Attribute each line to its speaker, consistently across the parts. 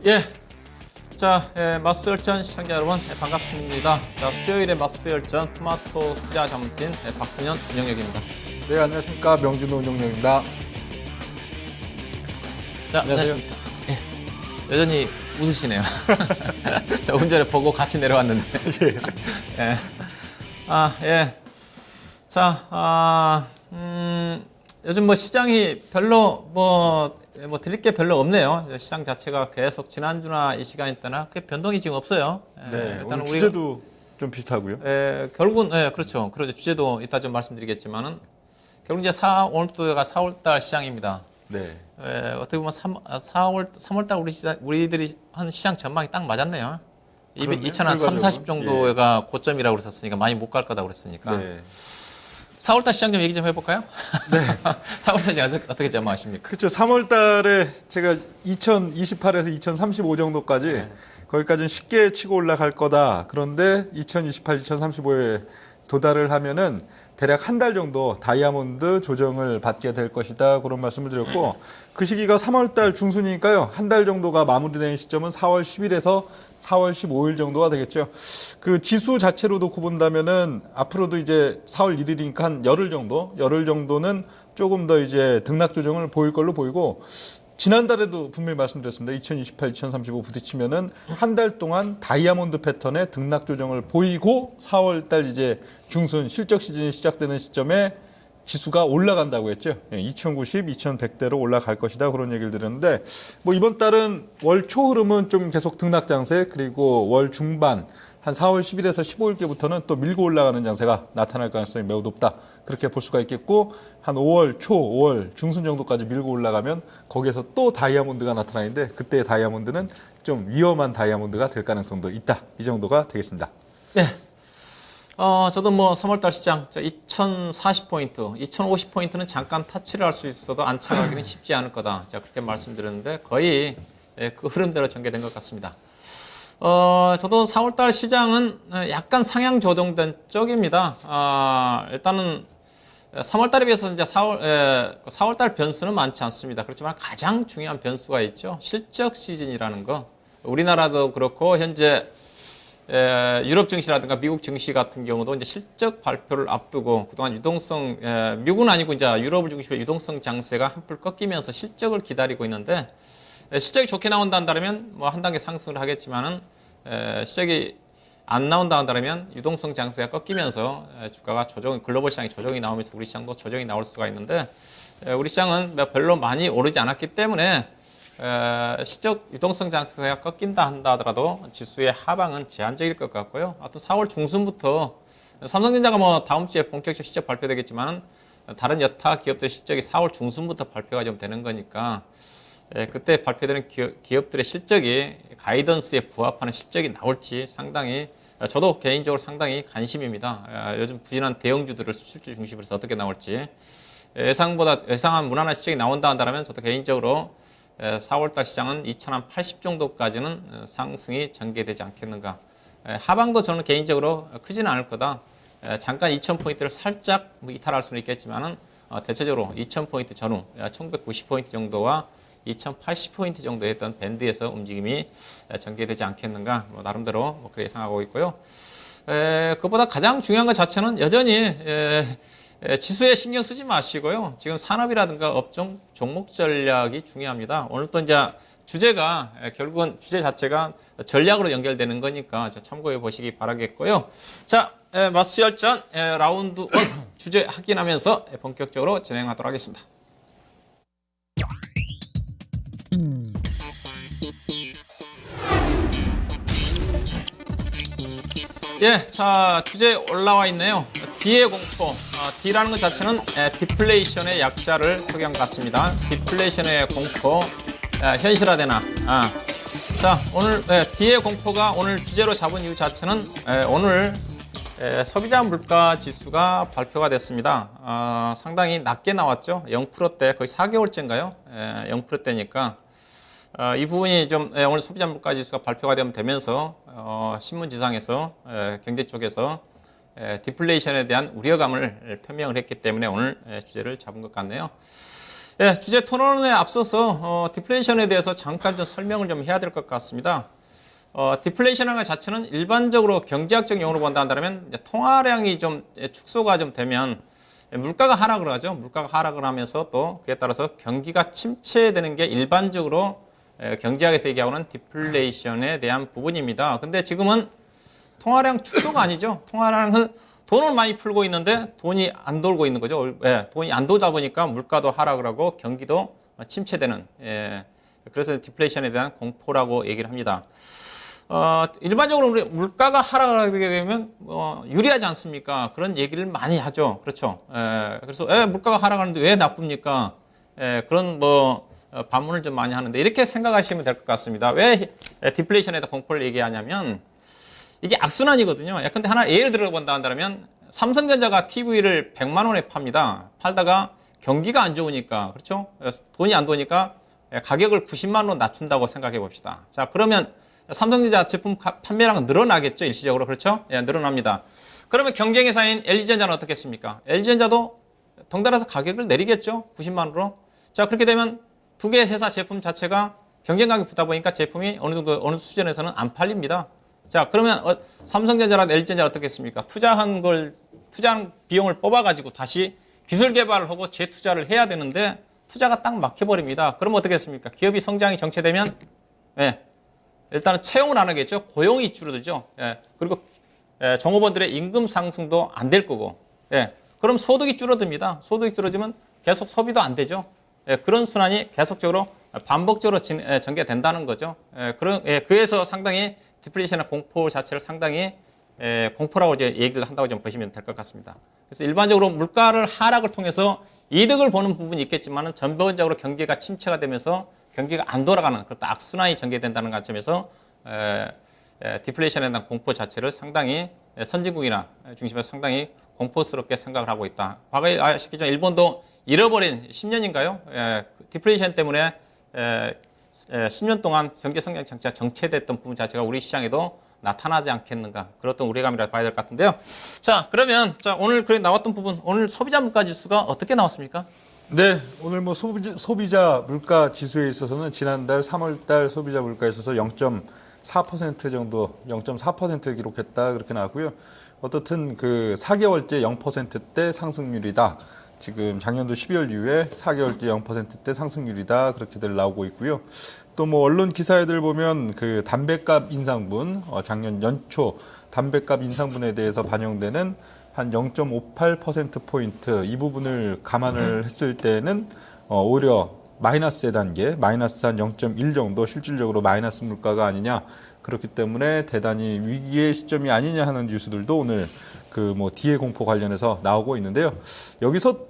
Speaker 1: 예. 자, 마수열전 시청자 여러분, 반갑습니다. 자, 수요일에 마수열전 토마토 투자 자문팀 박순현 운영역입니다.
Speaker 2: 네, 안녕하십니까. 명준호 운영역입니다.
Speaker 1: 자, 안녕하십니까. 예. 여전히 웃으시네요. 조금 전에 보고 같이 내려왔는데. 예. 예. 자, 요즘 뭐 시장이 별로 드릴 게 별로 없네요. 시장 자체가 계속 지난주나 이 시간에 따라 그 변동이 지금 없어요.
Speaker 2: 네, 오늘 주제도 좀 비슷하고요.
Speaker 1: 결국은, 그렇죠. 그런데 주제도 이따 좀 말씀드리겠지만은, 결국 이제 오늘도가 4월달 시장입니다.
Speaker 2: 네.
Speaker 1: 어떻게 보면 3월달 우리들이 한 시장 전망이 딱 맞았네요. 2,030, 40 정도가 고점이라고 그랬었으니까 많이 못 갈 거다 그랬으니까.
Speaker 2: 네.
Speaker 1: 4월달 시장 좀 얘기 좀 해볼까요?
Speaker 2: 네.
Speaker 1: 4월달 시장 어떻게 전망하십니까?
Speaker 2: 그렇죠. 3월 달에 제가 2028에서 2035 정도까지 거기까지는 쉽게 치고 올라갈 거다. 그런데 2028, 2035에 도달을 하면은 대략 한 달 정도 다이아몬드 조정을 받게 될 것이다. 그런 말씀을 드렸고 그 시기가 3월 달 중순이니까요. 한 달 정도가 마무리되는 시점은 4월 10일에서 4월 15일 정도가 되겠죠. 그 지수 자체로 놓고 본다면은 앞으로도 이제 4월 1일이니까 한 열흘 정도는 조금 더 이제 등락 조정을 보일 걸로 보이고 지난달에도 분명히 말씀드렸습니다. 2028, 2035 부딪히면은 한 달 동안 다이아몬드 패턴의 등락 조정을 보이고 4월 달 이제 중순 실적 시즌이 시작되는 시점에 지수가 올라간다고 했죠. 2090, 2100대로 올라갈 것이다. 그런 얘기를 드렸는데 뭐 이번 달은 월 초 흐름은 좀 계속 등락 장세 그리고 월 중반 한 4월 10일에서 15일께부터는 또 밀고 올라가는 장세가 나타날 가능성이 매우 높다. 그렇게 볼 수가 있겠고 한 5월 초, 5월 중순 정도까지 밀고 올라가면 거기에서 또 다이아몬드가 나타나는데 그때의 다이아몬드는 좀 위험한 다이아몬드가 될 가능성도 있다. 이 정도가 되겠습니다.
Speaker 1: 네. 저도 뭐 3월달 시장 2040포인트, 2050포인트는 잠깐 터치를 할 수 있어도 안착하기는 쉽지 않을 거다. 제가 그렇게 말씀드렸는데 거의 그 흐름대로 전개된 것 같습니다. 저도 4월달 시장은 약간 상향 조정된 쪽입니다. 일단은 3월달에 비해서 이제 4월달 변수는 많지 않습니다. 그렇지만 가장 중요한 변수가 있죠. 실적 시즌이라는 거. 우리나라도 그렇고 현재 유럽 증시라든가 미국 증시 같은 경우도 이제 실적 발표를 앞두고 그동안 유동성, 미국은 아니고 이제 유럽을 중심으로 유동성 장세가 한풀 꺾이면서 실적을 기다리고 있는데 실적이 좋게 나온다면 뭐 한 단계 상승을 하겠지만은 실적이 안 나온다 한다면 유동성 장세가 꺾이면서 주가가 글로벌 시장이 조정이 나오면서 우리 시장도 조정이 나올 수가 있는데 우리 시장은 별로 많이 오르지 않았기 때문에 실적 유동성 장세가 꺾인다 한다 하더라도 지수의 하방은 제한적일 것 같고요. 하여튼 4월 중순부터 삼성전자가 뭐 다음 주에 본격적 실적 발표되겠지만 다른 여타 기업들 실적이 4월 중순부터 발표가 좀 되는 거니까 그때 발표되는 기업들의 실적이 가이던스에 부합하는 실적이 나올지 상당히 저도 개인적으로 상당히 관심입니다. 요즘 부진한 대형주들을 수출주 중심으로 해서 어떻게 나올지 예상한 무난한 실적이 나온다 한다면 저도 개인적으로 4월달 시장은 2080 정도까지는 상승이 전개되지 않겠는가. 하방도 저는 개인적으로 크지는 않을 거다. 잠깐 2000포인트를 살짝 이탈할 수는 있겠지만은 대체적으로 2000포인트 전후 1990포인트 정도와 2080포인트 정도의 어떤 밴드에서 움직임이 전개되지 않겠는가 나름대로 그렇게 예상하고 있고요. 그보다 가장 중요한 것 자체는 여전히 지수에 신경 쓰지 마시고요. 지금 산업이라든가 업종 종목 전략이 중요합니다. 오늘 또 이제 주제가 결국은 주제 자체가 전략으로 연결되는 거니까 참고해 보시기 바라겠고요. 자, 마수열전 라운드 1 주제 확인하면서 본격적으로 진행하도록 하겠습니다. 예, 자, 주제 올라와 있네요. D의 공포. D라는 것 자체는 디플레이션의 약자를 소개한 것 같습니다. 디플레이션의 공포, 현실화되나. 자, 오늘 D의 공포가 오늘 주제로 잡은 이유 자체는 오늘 소비자 물가 지수가 발표가 됐습니다. 상당히 낮게 나왔죠. 0%대, 거의 4개월째인가요? 0%대니까. 이 부분이 좀 오늘 소비자 물가 지수가 발표가 되면서 신문지상에서 경제 쪽에서 디플레이션에 대한 우려감을 표명을 했기 때문에 오늘 주제를 잡은 것 같네요. 네, 주제 토론에 앞서서 디플레이션에 대해서 잠깐 좀 설명을 좀 해야 될 것 같습니다. 디플레이션이라는 것 자체는 일반적으로 경제학적 용어로 본다 한다면 이제 통화량이 좀 축소가 좀 되면 물가가 하락을 하죠. 물가가 하락을 하면서 또 그에 따라서 경기가 침체되는 게 일반적으로 경제학에서 얘기하고는 디플레이션에 대한 부분입니다. 근데 지금은 통화량 축소가 아니죠. 통화량은 돈을 많이 풀고 있는데 돈이 안 돌고 있는 거죠. 돈이 안 돌다 보니까 물가도 하락을 하고 경기도 침체되는. 그래서 디플레이션에 대한 공포라고 얘기를 합니다. 일반적으로 우리 물가가 하락하게 되면 유리하지 않습니까? 그런 얘기를 많이 하죠. 그렇죠. 그래서 물가가 하락하는데 왜 나쁩니까? 그런 반문을 좀 많이 하는데 이렇게 생각하시면 될 것 같습니다. 왜 디플레이션에다 공포를 얘기하냐면 이게 악순환이거든요. 근데 하나 예를 들어본다 한다면 삼성전자가 TV를 100만 원에 팝니다. 팔다가 경기가 안 좋으니까 그렇죠? 돈이 안 도니까 가격을 90만 원으로 낮춘다고 생각해 봅시다. 자, 그러면 삼성전자 제품 판매량은 늘어나겠죠, 일시적으로. 그렇죠? 늘어납니다. 그러면 경쟁회사인 LG전자는 어떻겠습니까? LG전자도 덩달아서 가격을 내리겠죠, 90만 원으로. 자, 그렇게 되면 두 개 회사 제품 자체가 경쟁 가격이 붙다 보니까 제품이 어느 정도, 어느 수준에서는 안 팔립니다. 자, 그러면 삼성전자랑 LG전자 어떻겠습니까? 투자한 비용을 뽑아가지고 다시 기술 개발을 하고 재투자를 해야 되는데 투자가 딱 막혀버립니다. 그러면 어떻겠습니까? 기업이 성장이 정체되면, 일단은 채용을 안 하겠죠. 고용이 줄어들죠. 그리고 종업원들의 임금 상승도 안 될 거고, 그럼 소득이 줄어듭니다. 소득이 줄어들면 계속 소비도 안 되죠. 그런 순환이 계속적으로 반복적으로 전개된다는 거죠. 그래서 상당히 디플레이션의 공포 자체를 상당히 공포라고 이제 얘기를 한다고 좀 보시면 될 것 같습니다. 그래서 일반적으로 물가를 하락을 통해서 이득을 보는 부분이 있겠지만은 전반적으로 경기가 침체가 되면서 경기가 안 돌아가는 그런 악순환이 전개된다는 관점에서 디플레이션에 대한 공포 자체를 상당히 선진국이나 중심에서 상당히 공포스럽게 생각을 하고 있다. 과거에 아시겠죠? 일본도 잃어버린 10년인가요? 디플레이션 때문에 10년 동안 경제 성장 장치가 정체됐던 부분 자체가 우리 시장에도 나타나지 않겠는가. 그런 우려감이라 봐야 될 것 같은데요. 자, 그러면 오늘 나왔던 부분, 오늘 소비자 물가 지수가 어떻게 나왔습니까?
Speaker 2: 네, 오늘 소비자 물가 지수에 있어서는 지난달 3월달 소비자 물가에 있어서 0.4% 정도, 0.4%를 기록했다 그렇게 나왔고요. 어떻든 그 4개월째 0%대 상승률이다. 지금 작년도 12월 이후에 4개월째 0%대 상승률이다 그렇게들 나오고 있고요. 또 언론 기사에들 보면 그 담배값 인상분, 작년 연초 담배값 인상분에 대해서 반영되는 한 0.58%포인트 이 부분을 감안을 했을 때는 오히려 마이너스의 단계, 마이너스 한 0.1 정도 실질적으로 마이너스 물가가 아니냐. 그렇기 때문에 대단히 위기의 시점이 아니냐 하는 뉴스들도 오늘 뒤에 공포 관련해서 나오고 있는데요. 여기서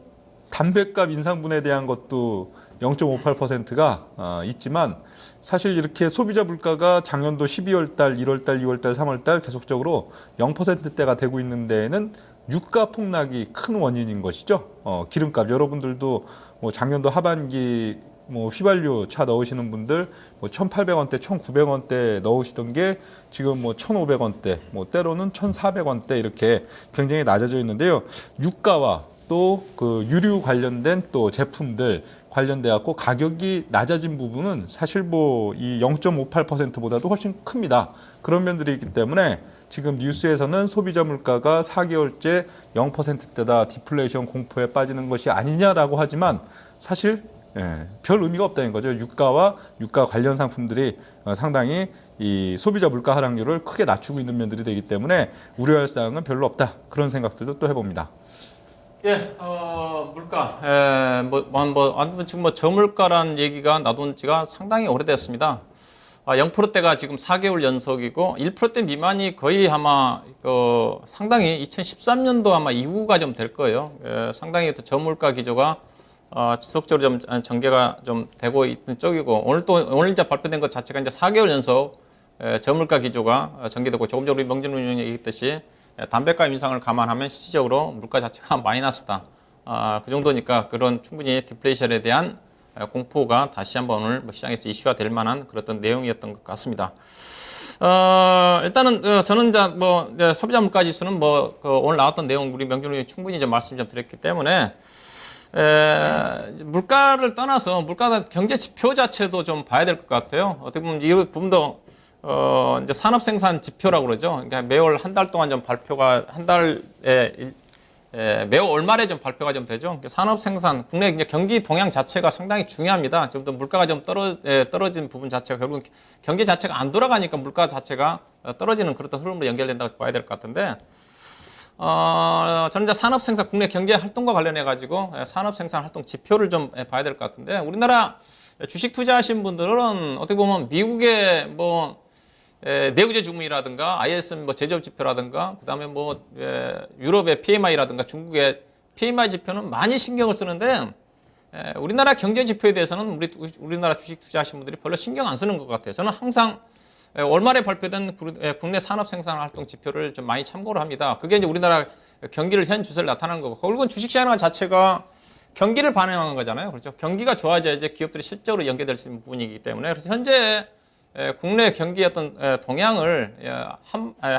Speaker 2: 담배값 인상분에 대한 것도 0.58%가 있지만 사실 이렇게 소비자 물가가 작년도 12월 달, 1월 달, 2월 달, 3월 달 계속적으로 0%대가 되고 있는 데에는 유가 폭락이 큰 원인인 것이죠. 기름값 여러분들도 작년도 하반기 휘발유 차 넣으시는 분들 1,800원대, 1,900원대 넣으시던 게 지금 1,500원대, 때로는 1,400원대 이렇게 굉장히 낮아져 있는데요. 유가와 또 그 유류 관련된 또 제품들 관련돼 갖고 가격이 낮아진 부분은 사실 이 0.58%보다도 훨씬 큽니다. 그런 면들이 있기 때문에 지금 뉴스에서는 소비자 물가가 4개월째 0%대다 디플레이션 공포에 빠지는 것이 아니냐라고 하지만 사실 별 의미가 없다는 거죠. 유가와 유가 관련 상품들이 상당히 이 소비자 물가 하락률을 크게 낮추고 있는 면들이 되기 때문에 우려할 사항은 별로 없다. 그런 생각들도 또 해봅니다.
Speaker 1: 물가. 지금 저물가란 얘기가 나돈 지가 상당히 오래됐습니다. 0%대가 지금 4개월 연속이고 1%대 미만이 거의 아마 상당히 2013년도 아마 이후가 좀 될 거예요. 상당히 저물가 기조가 지속적으로 좀 전개가 좀 되고 있는 쪽이고 오늘 이제 발표된 것 자체가 이제 4개월 연속 저물가 기조가 전개되고 조금 전에 명진우 의원이 얘기했듯이 담배값 인상을 감안하면 실질적으로 물가 자체가 마이너스다. 그 정도니까 그런 충분히 디플레이션에 대한 공포가 다시 한번 오늘 시장에서 이슈화 될 만한 그런 내용이었던 것 같습니다. 일단은 저는 소비자 물가 지수는 오늘 나왔던 내용 우리 명준이 충분히 좀 말씀 좀 드렸기 때문에 이제 물가를 떠나서 물가 경제 지표 자체도 좀 봐야 될 것 같아요. 어떻게 보면 이 부분도 이제 산업 생산 지표라고 그러죠. 그러니까 매월 한 달 동안 좀 발표가 한 달에 매월 월말에 좀 발표가 좀 되죠. 그러니까 산업 생산 국내 이제 경기 동향 자체가 상당히 중요합니다. 좀 더 물가가 좀 떨어진 부분 자체가 결국은 경제 자체가 안 돌아가니까 물가 자체가 떨어지는 그런 흐름으로 연결된다고 봐야 될 것 같은데. 저는 이제 산업 생산, 국내 경제 활동과 관련해 가지고 산업 생산 활동 지표를 좀 봐야 될 것 같은데, 우리나라 주식 투자하신 분들은 어떻게 보면 미국의 뭐 내구재 주문이라든가 ISM 뭐 제조업 지표라든가 그다음에 뭐 유럽의 PMI라든가 중국의 PMI 지표는 많이 신경을 쓰는데, 우리나라 경제 지표에 대해서는 우리나라 주식 투자하신 분들이 별로 신경 안 쓰는 것 같아요. 저는 항상 월말에 발표된 국내 산업 생산 활동 지표를 좀 많이 참고를 합니다. 그게 이제 우리나라 경기를 현 주세를 나타내는 거고, 결국은 주식시장 자체가 경기를 반영한 거잖아요. 그렇죠? 경기가 좋아져야 이제 기업들이 실적으로 연계될 수 있는 부분이기 때문에, 그래서 현재 국내 경기의 어떤 동향을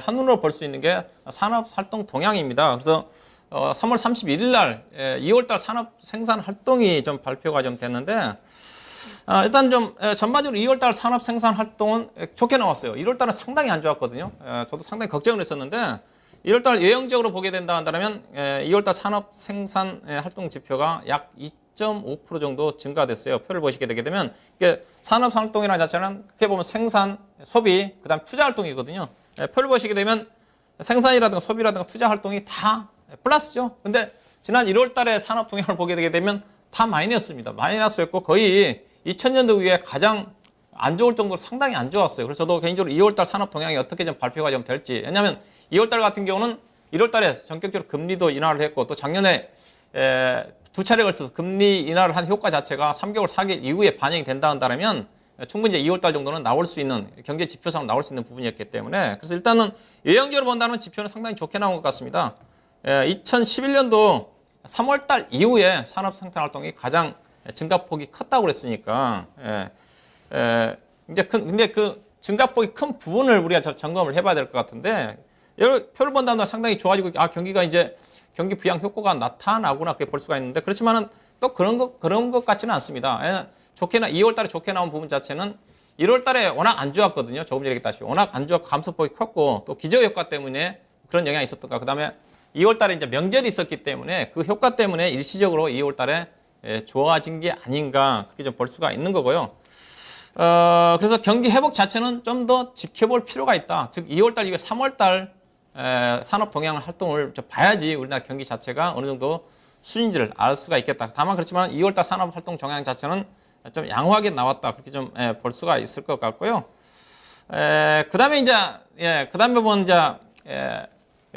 Speaker 1: 한눈으로 볼 수 있는 게 산업 활동 동향입니다. 그래서 3월 31일 날 2월 달 산업 생산 활동이 좀 발표가 좀 됐는데, 일단 좀 전반적으로 2월달 산업 생산 활동은 좋게 나왔어요. 1월달은 상당히 안 좋았거든요. 저도 상당히 걱정을 했었는데, 1월달 외형적으로 보게 된다 한다면 2월달 산업 생산 활동 지표가 약 2.5% 정도 증가됐어요. 표를 보시게 되게 되면 이게 산업 활동이라는 자체는 크게 보면 생산, 소비, 그다음 투자 활동이거든요. 표를 보시게 되면 생산이라든가 소비라든가 투자 활동이 다 플러스죠. 근데 지난 1월달에 산업 동향을 보게 되게 되면 다 마이너스입니다. 마이너스였고 거의 2000년도 이후에 가장 안 좋을 정도로 상당히 안 좋았어요. 그래서 저도 개인적으로 2월달 산업 동향이 어떻게 좀 발표가 좀 될지. 왜냐하면 2월달 같은 경우는 1월달에 전격적으로 금리도 인하를 했고, 또 작년에 두 차례 걸쳐서 금리 인하를 한 효과 자체가 3개월, 4개월 이후에 반영이 된다 한다면 충분히 이제 2월달 정도는 나올 수 있는, 경제 지표상 나올 수 있는 부분이었기 때문에, 그래서 일단은 외형적으로 본다면 지표는 상당히 좋게 나온 것 같습니다. 2011년도 3월달 이후에 산업 생산 활동이 가장 증가폭이 컸다고 그랬으니까, 이제 근데 그 증가폭이 큰 부분을 우리가 점검을 해봐야 될 것 같은데, 여러 표를 본다면 상당히 좋아지고, 경기가 이제 경기 부양 효과가 나타나구나 그렇게 볼 수가 있는데, 그렇지만은 또 그런 것 같지는 않습니다. 2월달에 좋게 나온 부분 자체는 1월달에 워낙 안 좋았거든요. 조금 전에 얘기했다시피 워낙 안 좋았고 감소폭이 컸고, 또 기저 효과 때문에 그런 영향이 있었던가. 그다음에 2월달에 이제 명절이 있었기 때문에 그 효과 때문에 일시적으로 2월달에 좋아진 게 아닌가 그렇게 좀 볼 수가 있는 거고요. 그래서 경기 회복 자체는 좀 더 지켜볼 필요가 있다. 즉 2월달 이후에 3월달 산업 동향 활동을 좀 봐야지 우리나라 경기 자체가 어느 정도 수준인지를 알 수가 있겠다. 다만 그렇지만 2월달 산업 활동 동향 자체는 좀 양호하게 나왔다. 그렇게 좀 볼 수가 있을 것 같고요. 그다음에 이제 그다음에 보면 이제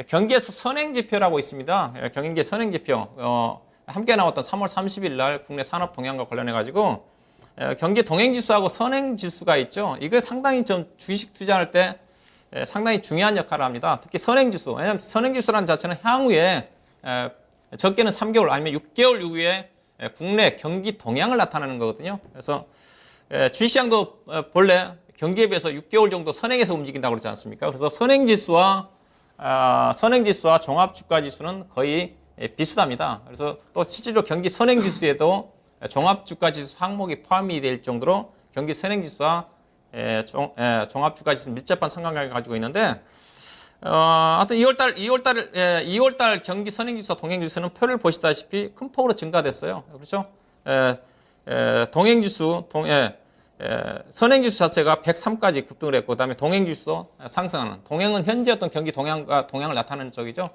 Speaker 1: 경기에서 선행지표라고 있습니다. 경기 선행지표 함께 나왔던 3월 30일 날 국내 산업 동향과 관련해 가지고 경기 동행지수하고 선행지수가 있죠. 이거 상당히 좀 주식 투자할 때 상당히 중요한 역할을 합니다. 특히 선행지수. 왜냐하면 선행지수라는 자체는 향후에 적게는 3개월 아니면 6개월 이후에 국내 경기 동향을 나타내는 거거든요. 그래서 주식시장도 본래 경기에 비해서 6개월 정도 선행해서 움직인다고 그러지 않습니까? 그래서 선행지수와 종합주가지수는 거의 비슷합니다. 그래서 또 실제로 경기 선행지수에도 종합주가지수 항목이 포함이 될 정도로 경기 선행지수와 종합주가지수 밀접한 상관관계를 가지고 있는데, 하여튼 2월달 경기 선행지수와 동행지수는 표를 보시다시피 큰 폭으로 증가됐어요. 그렇죠? 선행지수 자체가 103까지 급등을 했고, 그다음에 동행지수도 상승하는. 동행은 현재 어떤 경기 동향을 나타내는 쪽이죠.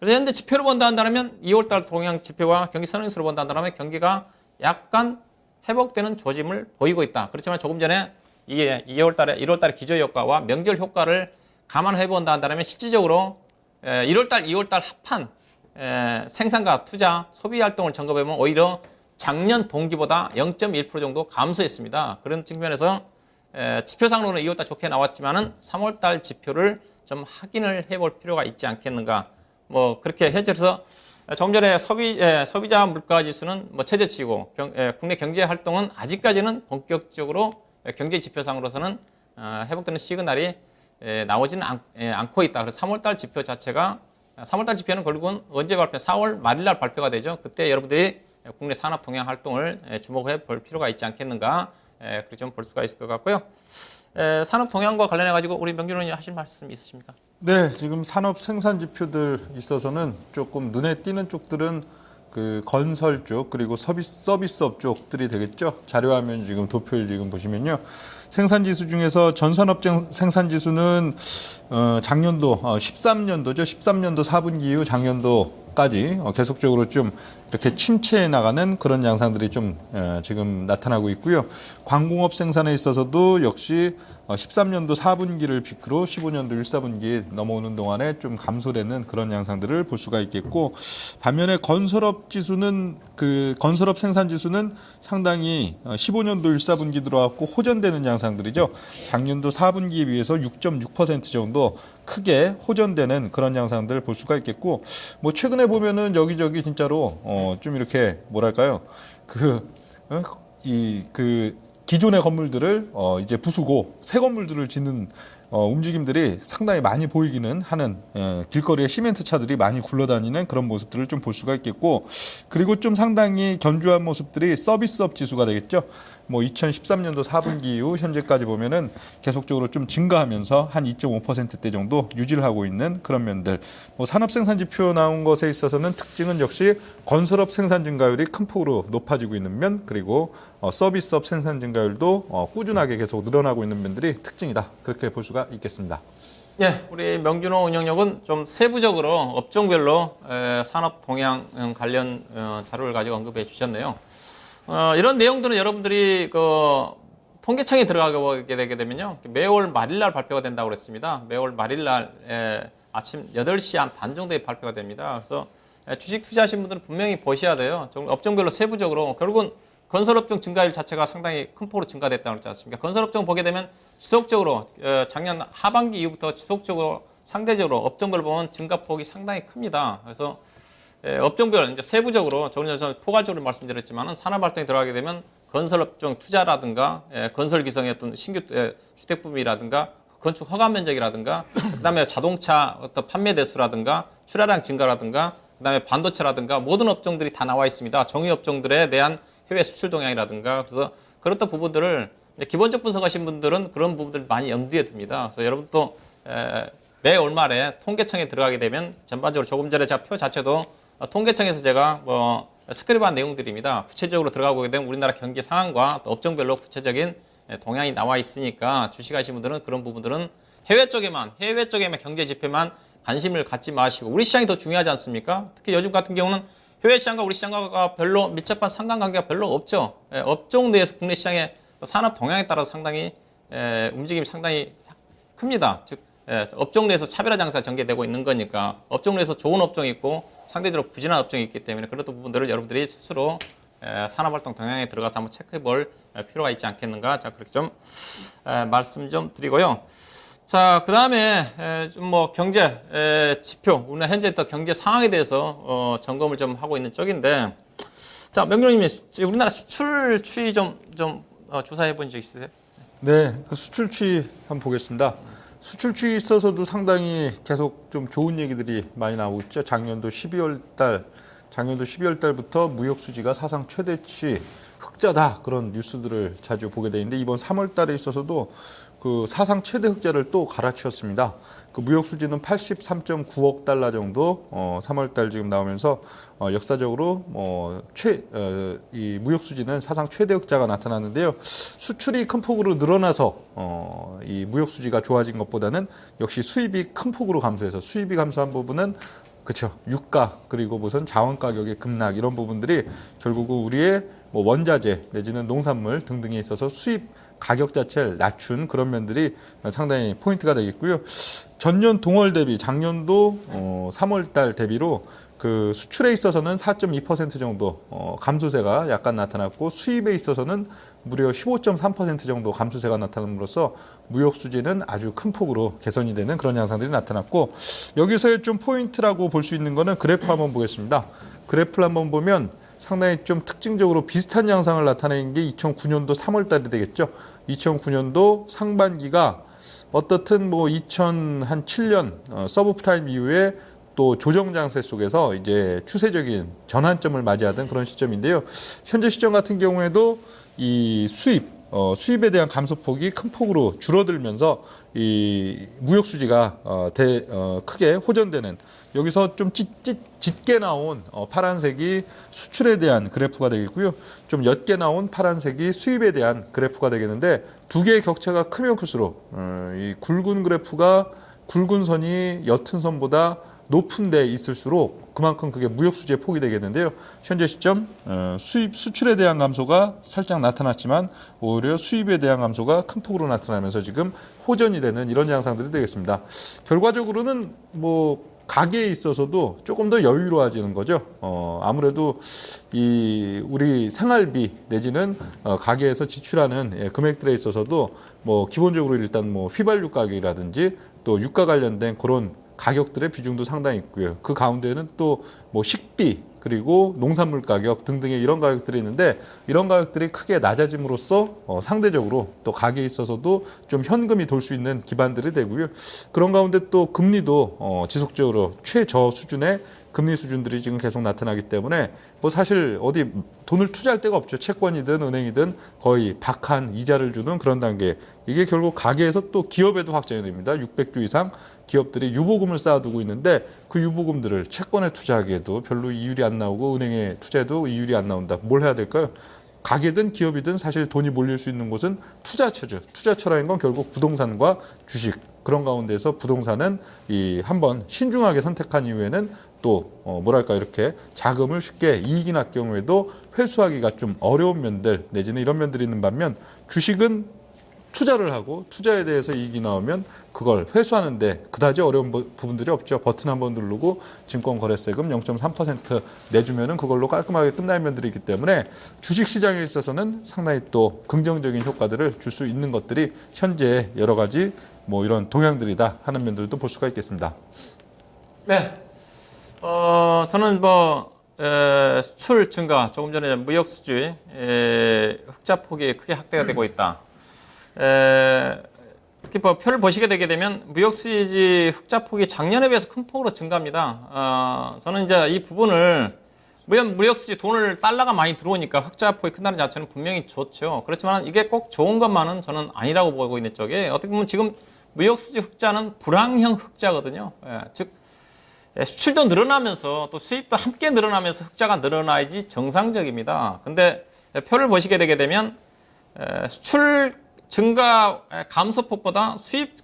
Speaker 1: 그래서 현재 지표로 본다 한다면 2월달 동향 지표와 경기 선행지수로 본다 한다면 경기가 약간 회복되는 조짐을 보이고 있다. 그렇지만 조금 전에 이게 1월달에 기저 효과와 명절 효과를 감안해 본다 한다면 실질적으로 1월달, 2월달 합한 생산과 투자, 소비 활동을 점검해보면 오히려 작년 동기보다 0.1% 정도 감소했습니다. 그런 측면에서 지표상으로는 2월달 좋게 나왔지만은 3월달 지표를 좀 확인을 해볼 필요가 있지 않겠는가. 뭐 그렇게 해줘서 조금 전에 소비자 물가 지수는 뭐 최저치고 국내 경제 활동은 아직까지는 본격적으로 경제 지표상으로서는 회복되는 시그널이 나오지는 않고 있다. 그래서 3월달 지표 자체가 3월달 지표는 결국은 언제 발표? 4월 말일 날 발표가 되죠. 그때 여러분들이 국내 산업 동향 활동을 주목해 볼 필요가 있지 않겠는가, 그렇게 좀 볼 수가 있을 것 같고요. 산업 동향과 관련해 가지고 우리 명준 의원님 하실 말씀 있으십니까?
Speaker 2: 네, 지금 산업 생산 지표들 있어서는 조금 눈에 띄는 쪽들은 그 건설 쪽 그리고 서비스업 쪽들이 되겠죠. 자료화면 지금 도표를 지금 보시면요. 생산 지수 중에서 전산업종 생산 지수는 작년도 13년도죠. 13년도 4분기 이후 작년도까지 계속적으로 좀 이렇게 침체해 나가는 그런 양상들이 좀 지금 나타나고 있고요. 광공업 생산에 있어서도 역시 13년도 4분기를 피크로 15년도 1, 4분기에 넘어오는 동안에 좀 감소되는 그런 양상들을 볼 수가 있겠고, 반면에 건설업 지수는 그 건설업 생산 지수는 상당히 15년도 1, 4분기 들어왔고 호전되는 양상들이죠. 작년도 4분기에 비해서 6.6% 정도 크게 호전되는 그런 양상들을 볼 수가 있겠고, 뭐 최근에 보면은 여기저기 진짜로 좀 이렇게 뭐랄까요, 기존의 건물들을 이제 부수고 새 건물들을 짓는 움직임들이 상당히 많이 보이기는 하는, 길거리에 시멘트 차들이 많이 굴러다니는 그런 모습들을 좀 볼 수가 있겠고, 그리고 좀 상당히 견조한 모습들이 서비스업 지수가 되겠죠. 뭐 2013년도 4분기 이후 현재까지 보면은 계속적으로 좀 증가하면서 한 2.5%대 정도 유지를 하고 있는 그런 면들. 뭐 산업 생산 지표 나온 것에 있어서는 특징은 역시 건설업 생산 증가율이 큰 폭으로 높아지고 있는 면, 그리고 서비스업 생산 증가율도 꾸준하게 계속 늘어나고 있는 면들이 특징이다. 그렇게 볼 수가 있겠습니다.
Speaker 1: 네, 우리 명준호 운영력은 좀 세부적으로 업종별로 산업 동향 관련 자료를 가지고 언급해 주셨네요. 이런 내용들은 여러분들이 그 통계청에 들어가게 되게 되면요, 매월 말일날 발표가 된다고 그랬습니다. 매월 말일날 아침 8시 한 반 정도에 발표가 됩니다. 그래서 주식 투자하신 분들은 분명히 보셔야 돼요. 업종별로 세부적으로. 결국은 건설업종 증가율 자체가 상당히 큰 폭으로 증가됐다고 그랬지 않습니까? 건설업종 보게 되면 지속적으로 작년 하반기 이후부터 지속적으로 상대적으로 업종별 보면 증가폭이 상당히 큽니다. 그래서 업종별 이제 세부적으로 조금 전에 포괄적으로 말씀드렸지만은 산업활동에 들어가게 되면 건설업종 투자라든가 건설 기성의 어떤 신규 주택 부분이라든가 건축 허가 면적이라든가 그다음에 자동차 어떤 판매 대수라든가 출하량 증가라든가 그다음에 반도체라든가 모든 업종들이 다 나와 있습니다. 정유 업종들에 대한 해외 수출 동향이라든가, 그래서 그렇던 부분들을 기본적 분석하신 분들은 그런 부분들을 많이 염두에 둡니다. 그래서 여러분도 매 월말에 통계청에 들어가게 되면 전반적으로 조금 전에 제가 표 자체도 통계청에서 제가 뭐 스크립한 내용들입니다. 구체적으로 들어가게 되면 우리나라 경제 상황과 또 업종별로 구체적인 동향이 나와 있으니까 주식하시는 분들은 그런 부분들은 해외 쪽에만 경제 지표만 관심을 갖지 마시고, 우리 시장이 더 중요하지 않습니까? 특히 요즘 같은 경우는 해외 시장과 우리 시장과 별로 밀접한 상관관계가 별로 없죠. 업종 내에서 국내 시장의 산업 동향에 따라서 상당히 움직임이 상당히 큽니다. 즉 업종 내에서 차별화 장사가 전개되고 있는 거니까 업종 내에서 좋은 업종이 있고 상대적으로 부진한 업종이 있기 때문에 그런 부분들을 여러분들이 스스로 산업활동 동향에 들어가서 한번 체크해 볼 필요가 있지 않겠는가. 자, 그렇게 좀 말씀 좀 드리고요. 자, 그 다음에 좀 뭐 경제 지표, 우리나라 현재 또 경제 상황에 대해서 점검을 좀 하고 있는 쪽인데, 자, 명준님이 우리나라 수출 추이 좀 조사해 본 적 있으세요?
Speaker 2: 네, 그 수출 추이 한번 보겠습니다. 수출 추이 있어서도 상당히 계속 좀 좋은 얘기들이 많이 나오고 있죠. 작년도 12월 달부터 무역 수지가 사상 최대치 흑자다, 그런 뉴스들을 자주 보게 되는데, 이번 3월 달에 있어서도 그 사상 최대 흑자를 또 갈아치웠습니다. 그 무역 수지는 83.9억 달러 정도 3월 달 지금 나오면서 역사적으로 이 무역 수지는 사상 최대 흑자가 나타났는데요. 수출이 큰 폭으로 늘어나서 이 무역 수지가 좋아진 것보다는 역시 수입이 큰 폭으로 감소해서, 수입이 감소한 부분은 그렇죠, 유가 그리고 무슨 자원 가격의 급락, 이런 부분들이 결국은 우리의 뭐 원자재 내지는 농산물 등등에 있어서 수입 가격 자체를 낮춘 그런 면들이 상당히 포인트가 되겠고요. 전년 동월 대비 작년도 3월 달 대비로 그 수출에 있어서는 4.2% 정도 감소세가 약간 나타났고, 수입에 있어서는 무려 15.3% 정도 감소세가 나타남으로써 무역 수지는 아주 큰 폭으로 개선이 되는 그런 양상들이 나타났고, 여기서의 좀 포인트라고 볼 수 있는 거는 그래프 한번 보겠습니다. 그래프를 한번 보면 상당히 좀 특징적으로 비슷한 양상을 나타내는 게 2009년도 3월 달이 되겠죠. 2009년도 상반기가 어떻든 뭐 2007년 서브프라임 이후에 또 조정 장세 속에서 이제 추세적인 전환점을 맞이하던 그런 시점인데요. 현재 시점 같은 경우에도 이 수입에 대한 감소폭이 큰 폭으로 줄어들면서 이 무역 수지가 크게 호전되는, 여기서 좀 짙게 나온 파란색이 수출에 대한 그래프가 되겠고요. 좀 옅게 나온 파란색이 수입에 대한 그래프가 되겠는데, 두 개의 격차가 크면 클수록 이 굵은 선이 옅은 선보다 높은 데 있을수록 그만큼 그게 무역 수지의 폭이 되겠는데요. 현재 시점 수출에 대한 감소가 살짝 나타났지만 오히려 수입에 대한 감소가 큰 폭으로 나타나면서 지금 호전이 되는 이런 양상들이 되겠습니다. 결과적으로는 뭐 가계에 있어서도 조금 더 여유로워지는 거죠. 아무래도 이 우리 생활비 내지는 가계에서 지출하는 금액들에 있어서도 뭐 기본적으로 일단 뭐 휘발유 가격이라든지 또 유가 관련된 그런 가격들의 비중도 상당히 있고요. 그 가운데는 또 뭐 식비 그리고 농산물 가격 등등의 이런 가격들이 있는데, 이런 가격들이 크게 낮아짐으로써 상대적으로 또 가게에 있어서도 좀 현금이 돌 수 있는 기반들이 되고요. 그런 가운데 또 금리도 지속적으로 최저 수준의 금리 수준들이 지금 계속 나타나기 때문에 뭐 사실 어디 돈을 투자할 데가 없죠. 채권이든 은행이든 거의 박한 이자를 주는 그런 단계. 이게 결국 가계에서 또 기업에도 확장이 됩니다. 600조 이상 기업들이 유보금을 쌓아두고 있는데, 그 유보금들을 채권에 투자하기에도 별로 이율이 안 나오고 은행에 투자해도 이율이 안 나온다. 뭘 해야 될까요? 가게든 기업이든 사실 돈이 몰릴 수 있는 곳은 투자처죠. 투자처라는 건 결국 부동산과 주식, 그런 가운데서 부동산은 이 한번 신중하게 선택한 이후에는 또 뭐랄까 이렇게 자금을 쉽게 이익이 날 경우에도 회수하기가 좀 어려운 면들 내지는 이런 면들이 있는 반면, 주식은 투자를 하고 투자에 대해서 이익이 나오면 그걸 회수하는데 그다지 어려운 부분들이 없죠. 버튼 한번 누르고 증권거래세금 0.3% 내주면은 그걸로 깔끔하게 끝날 면들이 있기 때문에 주식시장에 있어서는 상당히 또 긍정적인 효과들을 줄 수 있는 것들이 현재 여러 가지 뭐 이런 동향들이다 하는 면들도 볼 수가 있겠습니다.
Speaker 1: 네. 저는 수출 증가, 조금 전에 무역 수지 흑자 폭이 크게 확대가 되고 있다. 특히 표를 보시게 되게 되면 무역 수지 흑자 폭이 작년에 비해서 큰 폭으로 증가합니다. 저는 이제 이 부분을 무역 수지 돈을 달러가 많이 들어오니까 흑자 폭이 큰다는 자체는 분명히 좋죠. 그렇지만 이게 꼭 좋은 것만은 저는 아니라고 보고 있는 쪽에, 어떻게 보면 지금 무역 수지 흑자는 불황형 흑자거든요. 즉 수출도 늘어나면서 또 수입도 함께 늘어나면서 흑자가 늘어나야지 정상적입니다. 근데 표를 보시게 되게 되면 수출 증가 감소폭보다 수입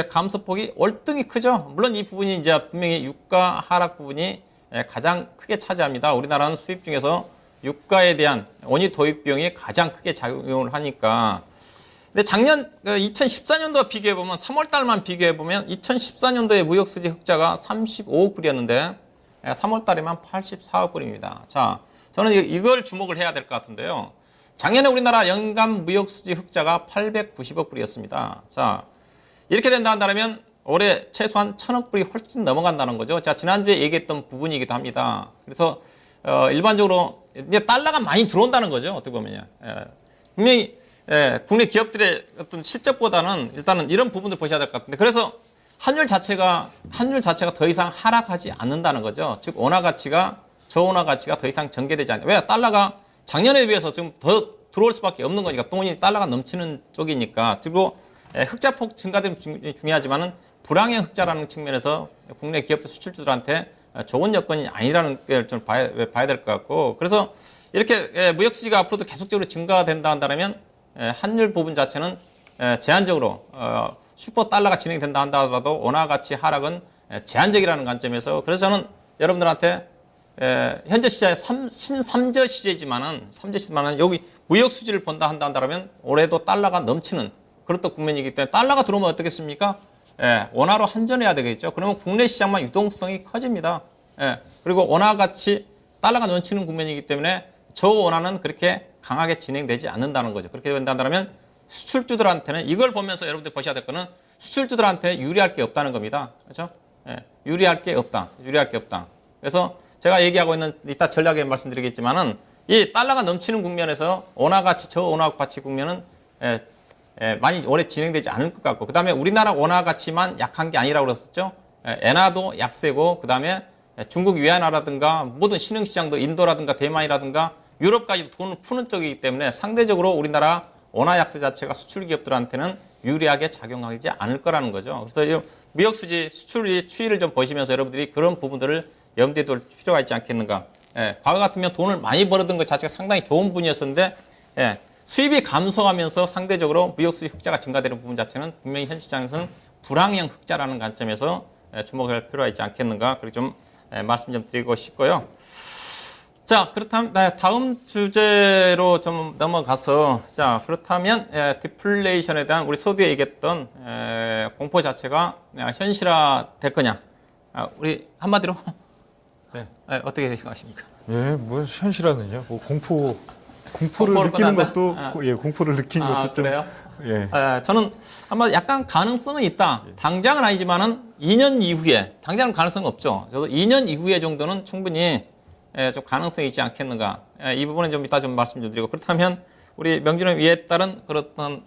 Speaker 1: 감소폭이 월등히 크죠. 물론 이 부분이 이제 분명히 유가 하락 부분이 가장 크게 차지합니다. 우리나라는 수입 중에서 유가에 대한 원유 도입 비용이 가장 크게 작용을 하니까. 근데 작년 2014년도와 비교해 보면 3월 달만 비교해 보면 2014년도에 무역 수지 흑자가 35억 불이었는데 3월 달에만 84억 불입니다. 자, 저는 이걸 주목을 해야 될 것 같은데요. 작년에 우리나라 연간 무역 수지 흑자가 890억 불이었습니다. 자, 이렇게 된다 한다면 올해 최소한 1000억 불이 훨씬 넘어간다는 거죠. 제가 지난주에 얘기했던 부분이기도 합니다. 그래서 일반적으로 이제 달러가 많이 들어온다는 거죠. 어떻게 보면요. 분명히 국내 기업들의 어떤 실적보다는 일단은 이런 부분들 보셔야 될 것 같은데, 그래서 환율 자체가 더 이상 하락하지 않는다는 거죠. 즉 원화 가치가 저원화 가치가 더 이상 전개되지 않아요. 왜? 달러가 작년에 비해서 지금 더 들어올 수밖에 없는 거니까, 돈이 달러가 넘치는 쪽이니까. 그리고 흑자폭 증가도 중요하지만은 불황형 흑자라는 측면에서 국내 기업들 수출주들한테 좋은 여건이 아니라는 걸 좀 봐야 될 것 같고, 그래서 이렇게 무역 수지가 앞으로도 계속적으로 증가된다 한다면 환율 부분 자체는 제한적으로 슈퍼 달러가 진행된다 한다 하더라도 원화 가치 하락은 제한적이라는 관점에서, 그래서 저는 여러분들한테 현재 시제 신삼저 시제지만은 여기 무역 수지를 본다 한다면 올해도 달러가 넘치는 그런 또 국면이기 때문에, 달러가 들어오면 어떻겠습니까? 원화로 환전해야 되겠죠. 그러면 국내 시장만 유동성이 커집니다. 그리고 원화 가치 달러가 넘치는 국면이기 때문에 저 원화는 그렇게 강하게 진행되지 않는다는 거죠. 그렇게 된다면 수출주들한테는, 이걸 보면서 여러분들 보셔야 될 거는 수출주들한테 유리할 게 없다는 겁니다. 그렇죠? 유리할 게 없다. 그래서 제가 얘기하고 있는, 이따 전략에 말씀드리겠지만은, 이 달러가 넘치는 국면에서 원화 가치, 저 원화 가치 국면은 많이 오래 진행되지 않을 것 같고, 그 다음에 우리나라 원화 가치만 약한 게 아니라고 그랬었죠. 엔화도 약세고 그다음에 중국 위안화라든가 모든 신흥시장도 인도라든가 대만이라든가 유럽까지도 돈을 푸는 쪽이기 때문에 상대적으로 우리나라 원화 약세 자체가 수출 기업들한테는 유리하게 작용하지 않을 거라는 거죠. 그래서 이 무역 수지, 수출이 추이를 좀 보시면서 여러분들이 그런 부분들을 염두에 둘 필요가 있지 않겠는가. 과거 같으면 돈을 많이 벌었던 것 자체가 상당히 좋은 분이었었는데 수입이 감소하면서 상대적으로 무역 수지 흑자가 증가되는 부분 자체는 분명히 현 시장에서는 불황형 흑자라는 관점에서 주목할 필요가 있지 않겠는가. 그렇게 좀 말씀 좀 드리고 싶고요. 자, 그렇다면 다음 주제로 좀 넘어가서 자, 그렇다면 디플레이션에 대한 우리 서두에 얘기했던 공포 자체가 현실화 될 거냐? 우리 한마디로
Speaker 2: 네.
Speaker 1: 어떻게 생각하십니까?
Speaker 2: 예, 뭐 현실화는요. 뭐 공포를
Speaker 1: 공포를
Speaker 2: 느끼는
Speaker 1: 끝난다?
Speaker 2: 것도 예, 공포를 느끼는 것도 좀
Speaker 1: 그래요?
Speaker 2: 예.
Speaker 1: 저는 아마 약간 가능성은 있다. 당장은 아니지만은 2년 이후에 당장은 가능성은 없죠. 저도 2년 이후에 정도는 충분히 좀 가능성이 있지 않겠는가. 이 부분은 좀 이따 좀 말씀 좀 드리고 그렇다면 우리 명준의 위에 따른 그렇던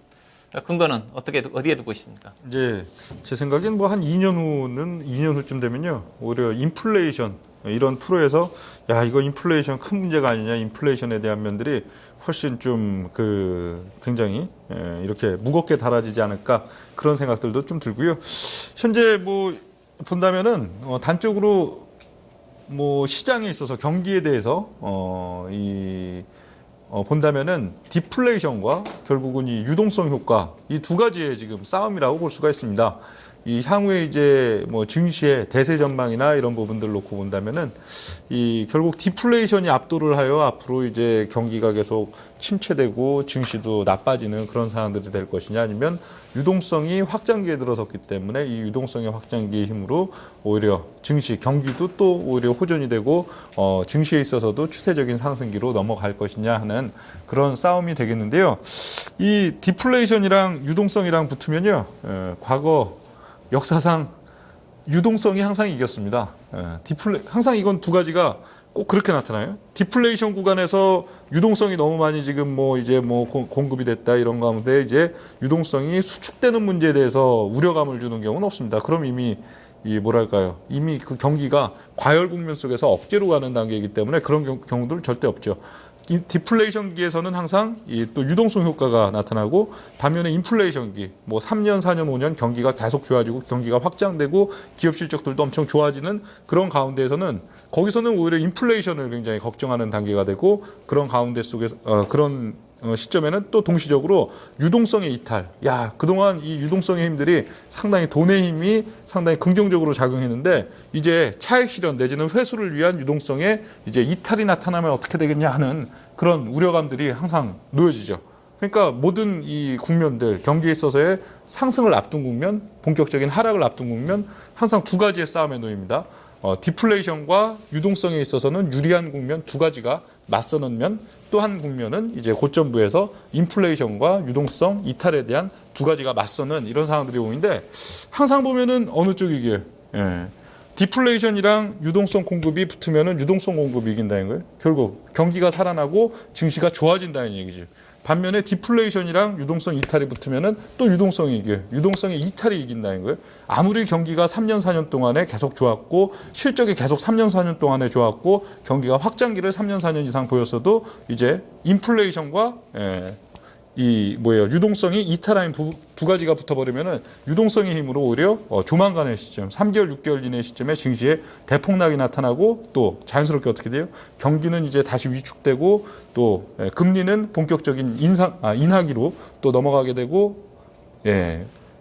Speaker 1: 근거는 어디에 두고 있습니까?
Speaker 2: 예, 제 생각엔 뭐 한 2년 후쯤 되면요. 오히려 인플레이션 이런 프로에서 야, 이거 인플레이션 큰 문제가 아니냐. 인플레이션에 대한 면들이 훨씬 좀 굉장히 이렇게 무겁게 달아지지 않을까 그런 생각들도 좀 들고요. 현재 뭐 본다면은 단적으로 뭐 시장에 있어서 경기에 대해서 본다면은 디플레이션과 결국은 이 유동성 효과 이 두 가지의 지금 싸움이라고 볼 수가 있습니다. 이 향후에 이제 뭐 증시의 대세 전망이나 이런 부분들 놓고 본다면은 이 결국 디플레이션이 압도를 하여 앞으로 이제 경기가 계속 침체되고 증시도 나빠지는 그런 상황들이 될 것이냐 아니면 유동성이 확장기에 들어섰기 때문에 이 유동성의 확장기의 힘으로 오히려 증시 경기도 또 오히려 호전이 되고 증시에 있어서도 추세적인 상승기로 넘어갈 것이냐 하는 그런 싸움이 되겠는데요. 이 디플레이션이랑 유동성이랑 붙으면요. 과거 역사상 유동성이 항상 이겼습니다. 항상 이건 두 가지가 꼭 그렇게 나타나요. 디플레이션 구간에서 유동성이 너무 많이 지금 뭐 이제 뭐 공급이 됐다 이런 가운데 이제 유동성이 수축되는 문제에 대해서 우려감을 주는 경우는 없습니다. 그럼 이미 이미 그 경기가 과열 국면 속에서 억제로 가는 단계이기 때문에 그런 경우들 절대 없죠. 이 디플레이션기에서는 항상 또 유동성 효과가 나타나고 반면에 인플레이션기 뭐 3년, 4년, 5년 경기가 계속 좋아지고 경기가 확장되고 기업 실적들도 엄청 좋아지는 그런 가운데에서는 거기서는 오히려 인플레이션을 굉장히 걱정하는 단계가 되고 그런 가운데 속에서 그런 시점에는 또 동시적으로 유동성의 이탈. 야, 그동안 이 유동성의 힘들이 상당히 돈의 힘이 상당히 긍정적으로 작용했는데 이제 차익 실현 내지는 회수를 위한 유동성의 이제 이탈이 나타나면 어떻게 되겠냐 하는 그런 우려감들이 항상 놓여지죠. 그러니까 모든 이 국면들 경기에 있어서의 상승을 앞둔 국면, 본격적인 하락을 앞둔 국면 항상 두 가지의 싸움에 놓입니다. 디플레이션과 유동성에 있어서는 유리한 국면 두 가지가 맞서는 면, 또 한 국면은 이제 고점부에서 인플레이션과 유동성 이탈에 대한 두 가지가 맞서는 이런 상황들이 보이는데 항상 보면은 어느 쪽이 이겨요? 디플레이션이랑 유동성 공급이 붙으면은 유동성 공급이 이긴다는 거예요. 결국 경기가 살아나고 증시가 좋아진다는 얘기죠. 반면에 디플레이션이랑 유동성 이탈이 붙으면은 또 유동성이 이겨요. 유동성의 이탈이 이긴다는 거예요. 아무리 경기가 3년, 4년 동안에 계속 좋았고 실적이 계속 3년, 4년 동안에 좋았고 경기가 확장기를 3년, 4년 이상 보였어도 이제 인플레이션과 유동성이 이탈하는 두 가지가 붙어버리면은 유동성의 힘으로 오히려 조만간의 시점, 3개월, 6개월 이내 시점에 증시에 대폭락이 나타나고 또 자연스럽게 어떻게 돼요? 경기는 이제 다시 위축되고 또 금리는 본격적인 인하기로 또 넘어가게 되고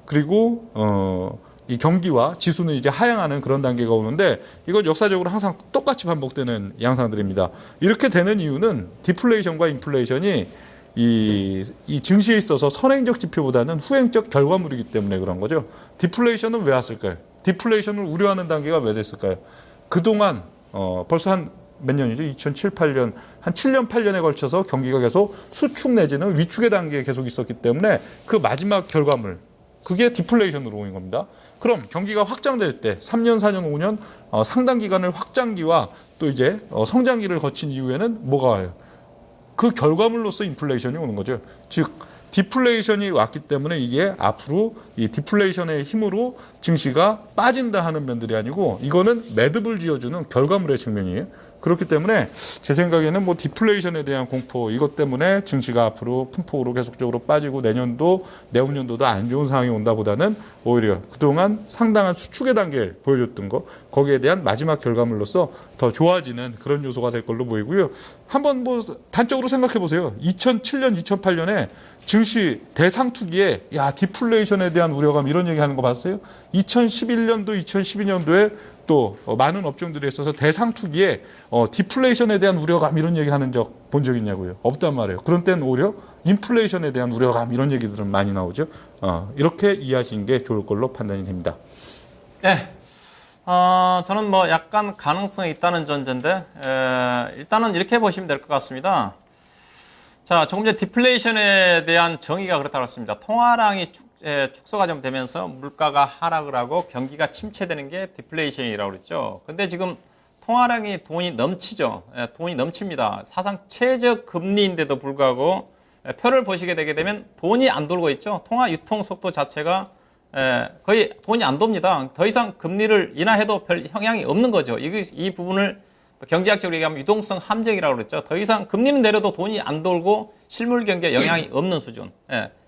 Speaker 2: 그리고 이 경기와 지수는 이제 하향하는 그런 단계가 오는데 이건 역사적으로 항상 똑같이 반복되는 양상들입니다. 이렇게 되는 이유는 디플레이션과 인플레이션이 이 증시에 있어서 선행적 지표보다는 후행적 결과물이기 때문에 그런 거죠. 디플레이션은 왜 왔을까요? 디플레이션을 우려하는 단계가 왜 됐을까요? 그동안 벌써 한 몇 년이죠? 2007, 8년 한 7년, 8년에 걸쳐서 경기가 계속 수축 내지는 위축의 단계에 계속 있었기 때문에 그 마지막 결과물 그게 디플레이션으로 오는 겁니다. 그럼 경기가 확장될 때 3년, 4년, 5년 상당 기간을 확장기와 또 이제 성장기를 거친 이후에는 뭐가 와요? 그 결과물로서 인플레이션이 오는 거죠. 즉 디플레이션이 왔기 때문에 이게 앞으로 이 디플레이션의 힘으로 증시가 빠진다 하는 면들이 아니고 이거는 매듭을 지어주는 결과물의 측면이에요. 그렇기 때문에 제 생각에는 뭐 디플레이션에 대한 공포 이것 때문에 증시가 앞으로 큰 폭으로 계속적으로 빠지고 내년도 내후년도도 안 좋은 상황이 온다보다는 오히려 그동안 상당한 수축의 단계를 보여줬던 거 거기에 대한 마지막 결과물로서 더 좋아지는 그런 요소가 될 걸로 보이고요. 한번 뭐 단적으로 생각해 보세요. 2007년, 2008년에 증시 대상투기에 야 디플레이션에 대한 우려감 이런 얘기하는 거 봤어요? 2011년도, 2012년도에 또 많은 업종들에 있어서 대상투기에 디플레이션에 대한 우려감 이런 얘기하는 적 본 적 있냐고요? 없단 말이에요. 그런 때는 오히려 인플레이션에 대한 우려감 이런 얘기들은 많이 나오죠. 이렇게 이해하시는 게 좋을 걸로 판단이 됩니다.
Speaker 1: 네. 저는 뭐 약간 가능성이 있다는 전제인데 일단은 이렇게 보시면 될 것 같습니다. 자, 조금 전에 디플레이션에 대한 정의가 그렇다고 했습니다. 통화량이 축소가 좀 되면서 물가가 하락을 하고 경기가 침체되는 게 디플레이션이라고 그랬죠. 근데 지금 통화량이 돈이 넘치죠. 돈이 넘칩니다. 사상 최저 금리인데도 불구하고 표를 보시게 되게 되면 돈이 안 돌고 있죠. 통화 유통 속도 자체가 거의 돈이 안 돕니다. 더 이상 금리를 인하해도 별 영향이 없는 거죠. 이 부분을 경제학적으로 얘기하면 유동성 함정이라고 그랬죠. 더 이상 금리는 내려도 돈이 안 돌고 실물 경기에 영향이 없는 수준.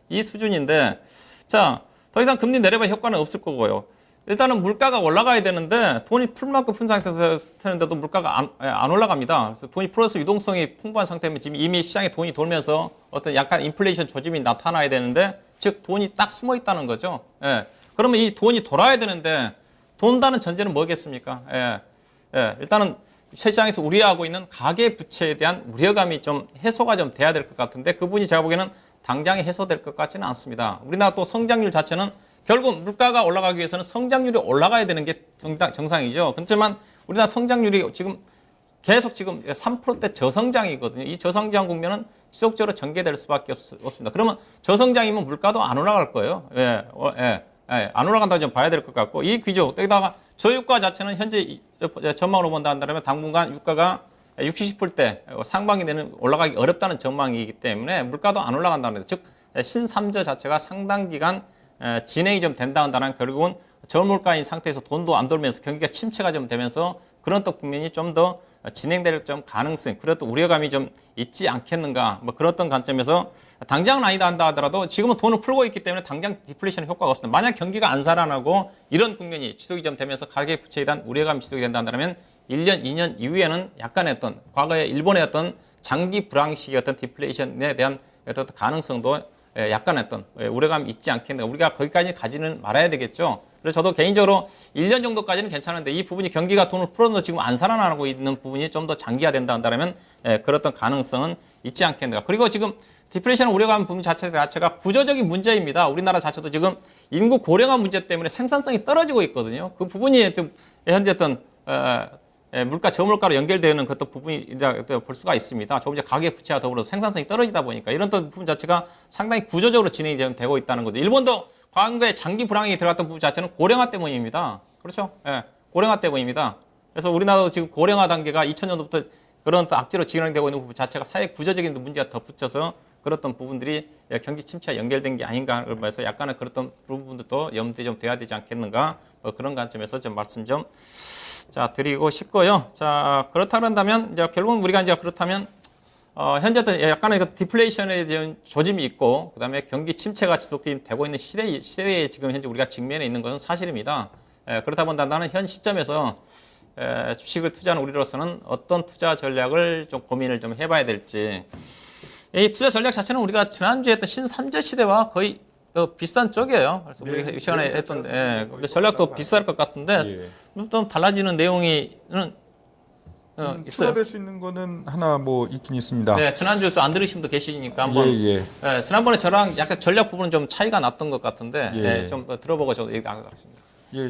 Speaker 1: 이 수준인데, 자, 더 이상 금리 내려봐 효과는 없을 거고요. 일단은 물가가 올라가야 되는데 돈이 풀 만큼 푼 상태에서 되는데도 물가가 안 올라갑니다. 그래서 돈이 풀어서 유동성이 풍부한 상태면 지금 이미 시장에 돈이 돌면서 어떤 약간 인플레이션 조짐이 나타나야 되는데, 즉 돈이 딱 숨어 있다는 거죠. 그러면 이 돈이 돌아야 되는데 돈다는 전제는 뭐겠습니까? 일단은 시장에서 우려하고 있는 가계 부채에 대한 우려감이 좀 해소가 좀 돼야 될 것 같은데 그 부분이 제가 보기에는 당장에 해소될 것 같지는 않습니다. 우리나라 또 성장률 자체는 결국 물가가 올라가기 위해서는 성장률이 올라가야 되는 게 정상이죠. 그렇지만 우리나라 성장률이 지금 계속 지금 3%대 저성장이거든요. 이 저성장 국면은 지속적으로 전개될 수밖에 없습니다. 그러면 저성장이면 물가도 안 올라갈 거예요. 안 올라간다고 좀 봐야 될 것 같고 이 귀족 여기다가 저유가 자체는 현재 전망으로 본다면 당분간 유가가 60, 70%대 상반기 내는 올라가기 어렵다는 전망이기 때문에 물가도 안 올라간다는 거죠. 즉 신삼저 자체가 상당 기간 진행이 좀 된다 한다면 결국은 저물가인 상태에서 돈도 안 돌면서 경기가 침체가 좀 되면서 그런 또 국면이 좀 더 진행될 좀 가능성, 그래도 우려감이 좀 있지 않겠는가, 뭐 그런 관점에서 당장은 아니다 한다 하더라도 지금은 돈을 풀고 있기 때문에 당장 디플레이션 효과가 없습니다. 만약 경기가 안 살아나고 이런 국면이 지속이 좀 되면서 가계 부채에 대한 우려감이 지속이 된다 한다면 1년, 2년 이후에는 약간의 어떤 과거에 일본의 어떤 장기 불황식의 어떤 디플레이션에 대한 어떤 가능성도 약간 어떤 우려감이 있지 않겠는가. 우리가 거기까지 가지는 말아야 되겠죠. 그래서 저도 개인적으로 1년 정도까지는 괜찮은데 이 부분이 경기가 돈을 풀어도 지금 안 살아나고 있는 부분이 좀 더 장기화된다 한다면 그랬던 가능성은 있지 않겠는가. 그리고 지금 디플레이션 우려감 부분 자체가 구조적인 문제입니다. 우리나라 자체도 지금 인구 고령화 문제 때문에 생산성이 떨어지고 있거든요. 그 부분이 현재 어떤 물가 저물가로 연결되는 그것도 부분이 볼 수가 있습니다. 조금 전에 가계 부채와 더불어서 생산성이 떨어지다 보니까 이런 부분 자체가 상당히 구조적으로 진행이 되고 있다는 거죠. 일본도 과거에 장기 불황이 들어갔던 부분 자체는 고령화 때문입니다. 그렇죠? 고령화 때문입니다. 그래서 우리나라도 지금 고령화 단계가 2000년도부터 그런 악재로 진행되고 있는 부분 자체가 사회 구조적인 문제가 덧붙여서 그렇던 부분들이 경기 침체와 연결된 게 아닌가 그래서 약간의 그렇던 부분들도 염두에 좀 돼야 되지 않겠는가 뭐 그런 관점에서 좀 말씀 좀 드리고 싶고요. 자, 그렇다면 이제 결국은 우리가 이제 그렇다면 현재도 약간의 그 디플레이션에 대한 조짐이 있고 그다음에 경기 침체가 지속되고 있는 시대에 지금 현재 우리가 직면해 있는 것은 사실입니다. 그렇다 보니 나는 현 시점에서 주식을 투자하는 우리로서는 어떤 투자 전략을 좀 고민을 좀 해봐야 될지. 이 투자 전략 자체는 우리가 지난주에 했던 신삼재 시대와 거의 비슷한 쪽이에요. 그래서 우리가 이 시간에 했던 전략도 비슷할 것 같은데 좀 달라지는 내용이 있어요.
Speaker 2: 추가될 수 있는 거는 하나 뭐 있긴 있습니다.
Speaker 1: 네, 지난주 또 안 들으신 분도 계시니까 한번. 지난번에 저랑 약간 전략 부분은 좀 차이가 났던 것 같은데 좀 더 들어보고 저도 얘기 나가겠습니다.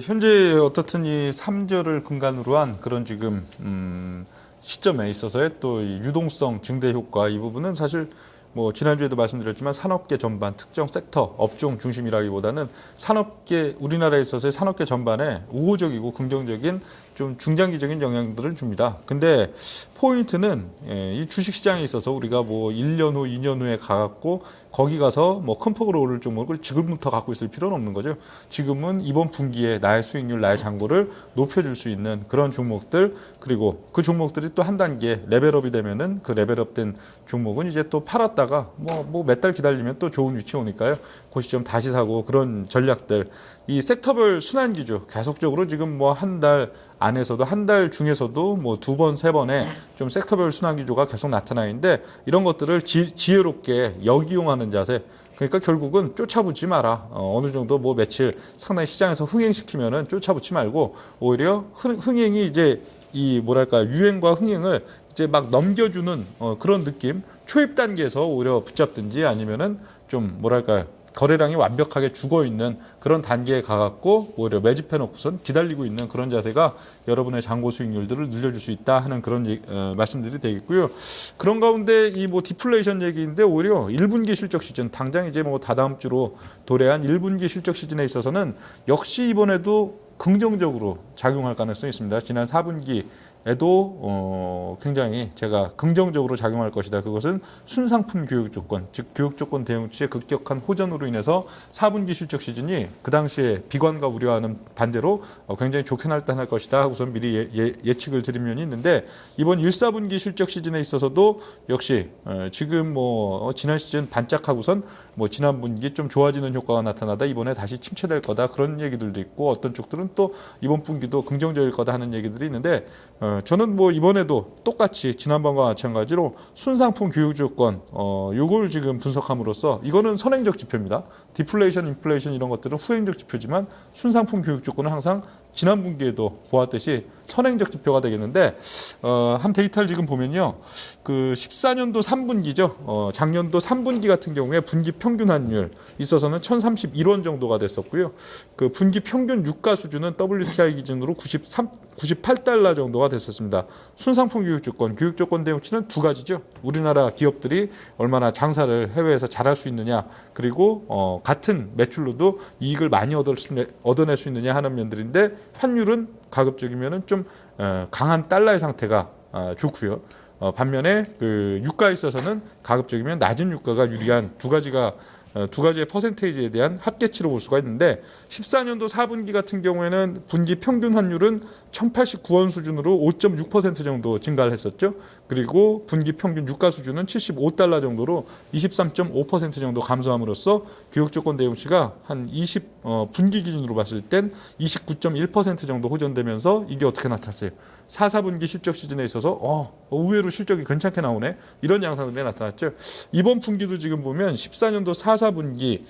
Speaker 2: 현재 어떻든 이 3절을 근간으로 한 그런 지금 시점에 있어서의 또 이 유동성 증대 효과 이 부분은 사실 뭐 지난주에도 말씀드렸지만 산업계 전반 특정 섹터 업종 중심이라기보다는 산업계 우리나라에 있어서의 산업계 전반에 우호적이고 긍정적인 좀 중장기적인 영향들을 줍니다. 근데 포인트는 이 주식시장에 있어서 우리가 뭐 1년 후, 2년 후에 가갖고 거기 가서 뭐 큰 폭으로 오를 종목을 지금부터 갖고 있을 필요는 없는 거죠. 지금은 이번 분기에 나의 수익률, 나의 장고를 높여줄 수 있는 그런 종목들, 그리고 그 종목들이 또 한 단계 레벨업이 되면은 그 레벨업된 종목은 이제 또 팔았다가 뭐 몇 달 기다리면 또 좋은 위치 오니까요. 그 시점 다시 사고 그런 전략들. 이 섹터별 순환기조 계속적으로 지금 뭐 한 달 안에서도 한 달 중에서도 뭐 두 번, 세 번의 좀 섹터별 순환기조가 계속 나타나 있는데 이런 것들을 지혜롭게 역이용하는 자세. 그러니까 결국은 쫓아붙지 마라. 어느 정도 뭐 며칠 상당히 시장에서 흥행시키면은 쫓아붙지 말고 오히려 흥행이 이제 이 뭐랄까 유행과 흥행을 이제 막 넘겨주는 그런 느낌. 초입 단계에서 오히려 붙잡든지 아니면은 좀 뭐랄까 거래량이 완벽하게 죽어 있는 그런 단계에 가갖고 오히려 매집해 놓고선 기다리고 있는 그런 자세가 여러분의 장고 수익률들을 늘려줄 수 있다 하는 그런 말씀들이 되겠고요. 그런 가운데 이 뭐 디플레이션 얘기인데 오히려 1분기 실적 시즌 당장 이제 뭐 다다음 주로 도래한 1분기 실적 시즌에 있어서는 역시 이번에도 긍정적으로 작용할 가능성이 있습니다. 지난 4분기에도 굉장히 제가 긍정적으로 작용할 것이다. 그것은 순상품 교육 조건, 즉 교육 조건 대응치의 급격한 호전으로 인해서 4분기 실적 시즌이 그 당시에 비관과 우려하는 반대로 굉장히 좋게 나타날 것이다. 우선 미리 예측을 드린 면이 있는데 이번 1, 4분기 실적 시즌에 있어서도 역시 지금 뭐 지난 시즌 반짝하고선 뭐 지난 분기 좀 좋아지는 효과가 나타나다 이번에 다시 침체될 거다 그런 얘기들도 있고 어떤 쪽들은 또 이번 분기도 긍정적일 거다 하는 얘기들이 있는데 저는 뭐 이번에도 똑같이 지난번과 마찬가지로 순상품 교육 조건 요걸 지금 분석함으로써 이거는 선행적 지표입니다. 디플레이션, 인플레이션 이런 것들은 후행적 지표지만 순상품 교육 조건은 항상 지난 분기에도 보았듯이 선행적 지표가 되겠는데 한 데이터를 지금 보면요. 그 14년도 3분기죠. 작년도 3분기 같은 경우에 분기 평균 환율 있어서는 1,031원 정도가 됐었고요. 그 분기 평균 유가 수준은 WTI 기준으로 98달러 정도가 됐었습니다. 순상품 교육 조건 대응치는 두 가지죠. 우리나라 기업들이 얼마나 장사를 해외에서 잘할 수 있느냐, 그리고 같은 매출로도 이익을 많이 얻어낼 수 있느냐 하는 면들인데 환율은 가급적이면은 좀 강한 달러의 상태가 좋고요. 반면에 그 유가에 있어서는 가급적이면 낮은 유가가 유리한 두 가지의 퍼센테이지에 대한 합계치로 볼 수가 있는데 14년도 4분기 같은 경우에는 분기 평균 환율은 1,089원 수준으로 5.6% 정도 증가를 했었죠. 그리고 분기 평균 유가 수준은 75달러 정도로 23.5% 정도 감소함으로써 교육 조건 대응치가 한 분기 기준으로 봤을 땐 29.1% 정도 호전되면서 이게 어떻게 나타났어요? 4, 4분기 실적 시즌에 있어서 의외로 실적이 괜찮게 나오네. 이런 양상들이 나타났죠. 이번 분기도 지금 보면 14년도 4, 4분기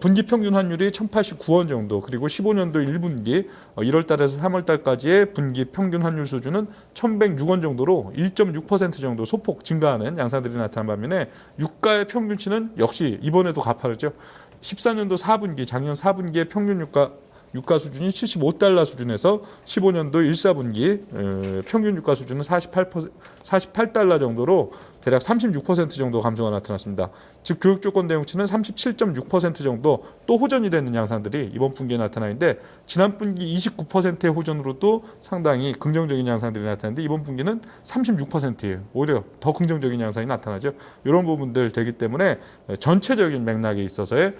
Speaker 2: 분기 평균 환율이 1,089원 정도, 그리고 15년도 1분기 1월 달에서 3월 달까지의 분기 평균 환율 수준은 1,106원 정도로 1.6% 정도 소폭 증가하는 양상들이 나타난 반면에 유가의 평균치는 역시 이번에도 가파르죠. 14년도 4분기, 작년 4분기의 평균 유가 수준이 75달러 수준에서 15년도 1, 4분기 평균 유가 수준은 48달러 정도로 대략 36% 정도 감소가 나타났습니다. 즉 교육 조건 대응치는 37.6% 정도 또 호전이 되는 양상들이 이번 분기에 나타나 있는데 지난 분기 29%의 호전으로도 상당히 긍정적인 양상들이 나타났는데 이번 분기는 36%예요. 오히려 더 긍정적인 양상이 나타나죠. 이런 부분들 되기 때문에 전체적인 맥락에 있어서의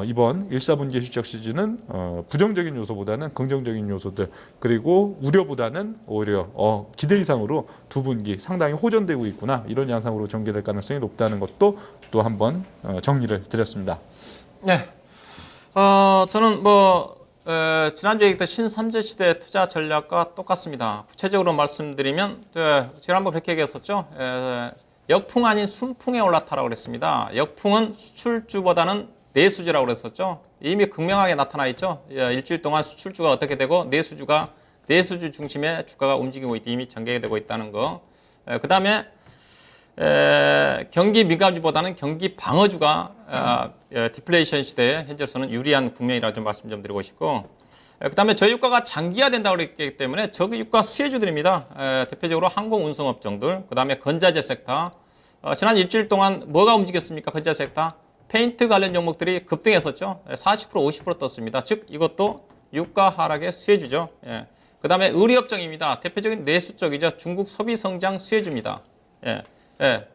Speaker 2: 이번 1, 4분기 실적 시즌은 부정적인 요소보다는 긍정적인 요소들, 그리고 우려보다는 오히려 기대 이상으로 두 분기 상당히 호전되고 있구나, 이런 양상으로 전개될 가능성이 높다는 것도 또 한번 정리를 드렸습니다.
Speaker 1: 네. 저는 지난주에 얘기했던 신삼재 시대 투자 전략과 똑같습니다. 구체적으로 말씀드리면 지난번 그렇게 얘기했었죠. 역풍 아닌 순풍에 올라타라고 그랬습니다. 역풍은 수출주보다는 내수주라고 그랬었죠. 이미 극명하게 나타나 있죠. 일주일 동안 수출주가 어떻게 되고 내수주 중심의 주가가 움직이고 있다, 이미 전개되고 있다는 거. 그 다음에 경기 민감주보다는 경기 방어주가 디플레이션 시대에 현재로서는 유리한 국면이라고 좀 말씀 좀 드리고 싶고, 그 다음에 저유가가 장기화된다고 그랬기 때문에 저유가 수혜주들입니다. 대표적으로 항공운송업종들, 그 다음에 건자재 섹터. 지난 일주일 동안 뭐가 움직였습니까? 건자재 섹터. 페인트 관련 종목들이 급등했었죠. 40%, 50% 떴습니다. 즉 이것도 유가 하락의 수혜주죠. 그다음에 의류업종입니다. 대표적인 내수 쪽이죠. 중국 소비 성장 수혜주입니다. 예, 예,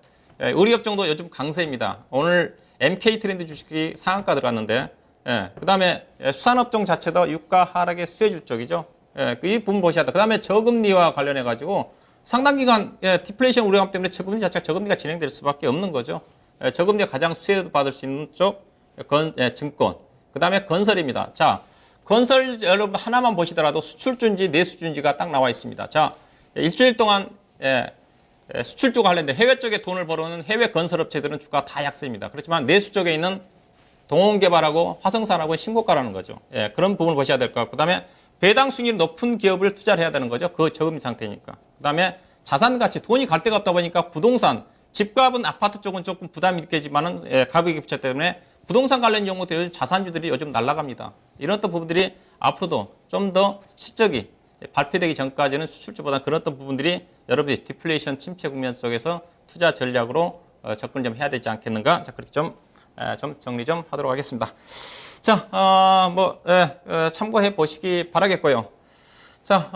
Speaker 1: 예, 의류업종도 요즘 강세입니다. 오늘 MK 트렌드 주식이 상한가 들어갔는데, 예, 그다음에 수산업종 자체도 유가 하락의 수혜주 쪽이죠. 예, 이 부분 보셔야 돼. 그다음에 저금리와 관련해 가지고 상당 기간 디플레이션 우려감 때문에 저금리 자체가 저금리가 진행될 수밖에 없는 거죠. 저금리가 가장 수혜받을 수 있는 쪽 증권. 그다음에 건설입니다. 자, 건설 여러분 하나만 보시더라도 수출주인지 내수주인지가 딱 나와 있습니다. 자, 일주일 동안 수출 쪽 관련된 해외 쪽에 돈을 벌어오는 해외 건설업체들은 주가 다 약세입니다. 그렇지만 내수 쪽에 있는 동원개발하고 화성산하고 신고가라는 거죠. 예, 그런 부분을 보셔야 될 것 같고, 그다음에 배당 수익률이 높은 기업을 투자를 해야 되는 거죠. 그 저금리 상태니까. 그다음에 자산 가치, 돈이 갈 데가 없다 보니까 부동산, 집값은 아파트 쪽은 조금 부담이 느껴지만은 가격의 부채 때문에 부동산 관련 용어도 요즘 자산주들이 요즘 날아갑니다. 이런 어떤 부분들이 앞으로도 좀 더 실적이 발표되기 전까지는 수출주보다 그런 어떤 부분들이 여러분들이 디플레이션 침체 국면 속에서 투자 전략으로 접근을 좀 해야 되지 않겠는가? 자, 그렇게 좀 정리 좀 하도록 하겠습니다. 자, 참고해 보시기 바라겠고요. 자,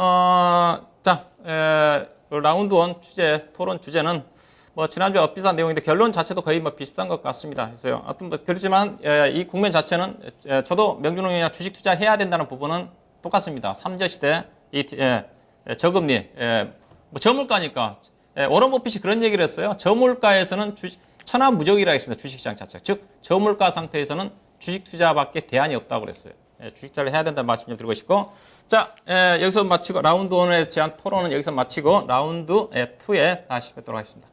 Speaker 1: 라운드 1 주제, 토론 주제는 지난주에 비슷한 내용인데 결론 자체도 거의 비슷한 것 같습니다. 그래서 하여튼 그렇지만 이 국면 자체는 저도 명준홍이나 주식 투자해야 된다는 부분은 똑같습니다. 3저 시대 저금리 저물가니까 워런 버핏이 그런 얘기를 했어요. 저물가에서는 천하무적이라 했습니다. 주식시장 자체. 즉 저물가 상태에서는 주식 투자밖에 대안이 없다고 그랬어요. 주식 투자를 해야 된다는 말씀 좀 드리고 싶고, 자, 여기서 마치고 라운드 1에 대한 토론은 여기서 마치고 라운드 2에 다시 뵙도록 하겠습니다.